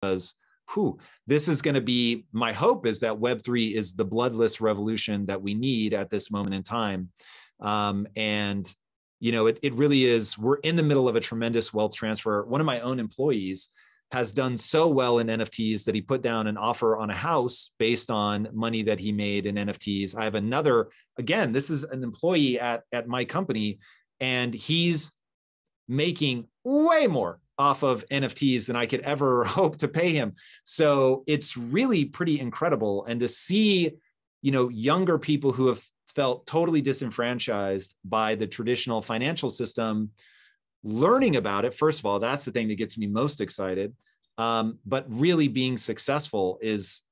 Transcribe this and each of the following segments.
because this is going to be, my hope is that Web3 is the bloodless revolution that we need at this moment in time. And, you know, it really is, we're in the middle of a tremendous wealth transfer. One of my own employees has done so well in NFTs that he put down an offer on a house based on money that he made in NFTs. I have another, again, this is an employee at my company, and he's making way more off of NFTs than I could ever hope to pay him. So it's really pretty incredible. And to see, you know, younger people who have felt totally disenfranchised by the traditional financial system, learning about it, first of all, that's the thing that gets me most excited. But really being successful it's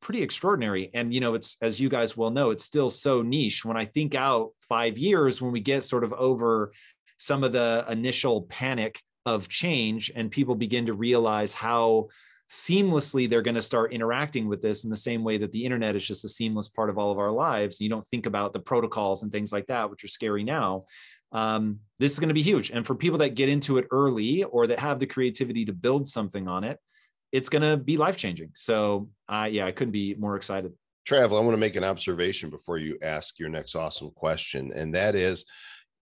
pretty extraordinary. And, you know, it's, as you guys well know, it's still so niche. When I think out 5 years, when we get sort of over some of the initial panic of change and people begin to realize how seamlessly they're going to start interacting with this in the same way that the internet is just a seamless part of all of our lives. You don't think about the protocols and things like that, which are scary now. This is going to be huge. And for people that get into it early or that have the creativity to build something on it, it's going to be life-changing. So yeah, I couldn't be more excited. Trav, I want to make an observation before you ask your next awesome question. And that is,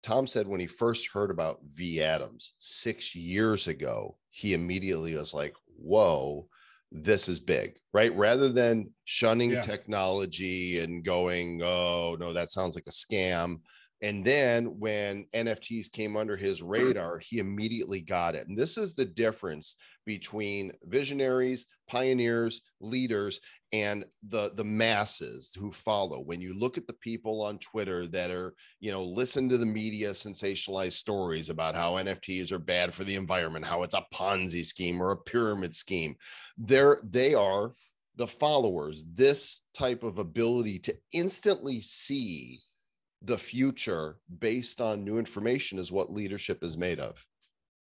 Tom said when he first heard about V. Adams 6 years ago, he immediately was like, whoa, this is big, right? Rather than shunning technology and going, oh, no, that sounds like a scam. And then when NFTs came under his radar, he immediately got it. And this is the difference between visionaries, pioneers, leaders, and the masses who follow. When you look at the people on Twitter that are, you know, listen to the media sensationalized stories about how NFTs are bad for the environment, how it's a Ponzi scheme or a pyramid scheme, they are the followers. This type of ability to instantly see the future based on new information is what leadership is made of.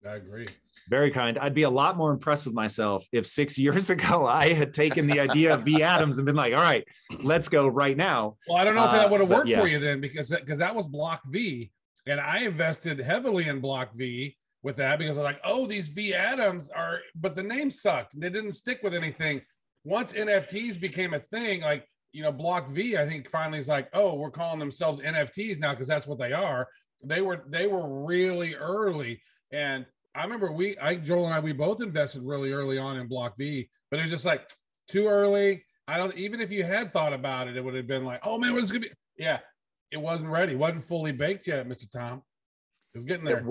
I agree. Very kind. I'd be a lot more impressed with myself if 6 years ago I had taken the idea of V. Adams and been like, all right, let's go right now. Well, I don't know if that would have worked for you then, because that was Block V. And I invested heavily in Block V with that because I'm like, oh, these V. Adams are, but the name sucked. They didn't stick with anything. Once NFTs became a thing, like, you know, Block V, I think finally is like, oh, we're calling themselves NFTs now because that's what they are. They were really early. And I remember Joel and I, we both invested really early on in Block V, but it was just like too early. Even if you had thought about it, it would have been like, oh man, what's going to be? Yeah, it wasn't ready. It wasn't fully baked yet, Mr. Tom. It was getting there. It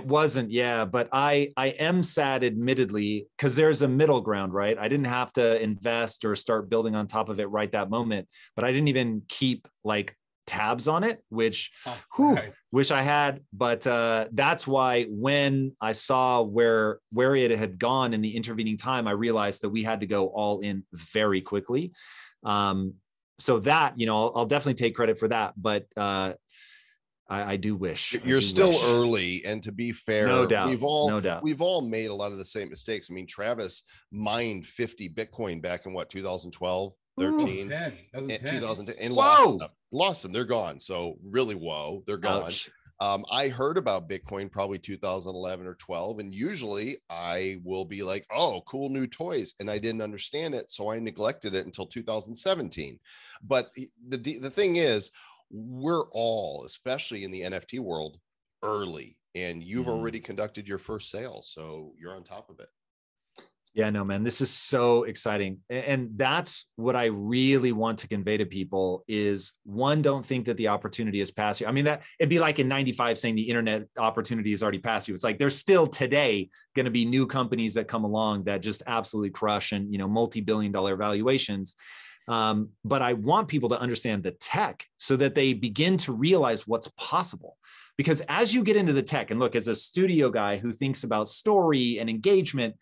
wasn't. Yeah. But I am sad, admittedly, because there's a middle ground, right? I didn't have to invest or start building on top of it right that moment, but I didn't even keep like tabs on it, which wish I had. But that's why when I saw where it had gone in the intervening time, I realized that we had to go all in very quickly. So that, you know, I'll definitely take credit for that. But I do wish you're still early, and to be fair, no doubt, we've all made a lot of the same mistakes. I mean, Travis mined 50 Bitcoin back in what, 2012, 13, 2010, and lost them. They're gone. So really, whoa, they're gone. Ouch. I heard about Bitcoin probably 2011 or 12, and usually I will be like, oh, cool new toys, and I didn't understand it, so I neglected it until 2017. But the thing is, we're all, especially in the NFT world, early, and you've already conducted your first sale, so you're on top of it. Yeah, no, man, this is so exciting. And that's what I really want to convey to people is, one, don't think that the opportunity has passed you. I mean, that it'd be like in 95 saying the internet opportunity has already passed you. It's like, there's still today going to be new companies that come along that just absolutely crush and, you know, multi-billion-dollar valuations. But I want people to understand the tech so that they begin to realize what's possible. Because as you get into the tech, and look, as a studio guy who thinks about story and engagement,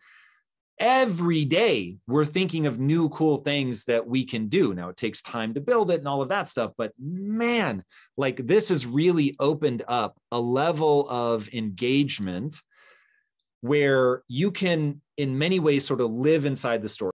every day we're thinking of new cool things that we can do. Now it takes time to build it and all of that stuff, but man, like this has really opened up a level of engagement where you can in many ways sort of live inside the story.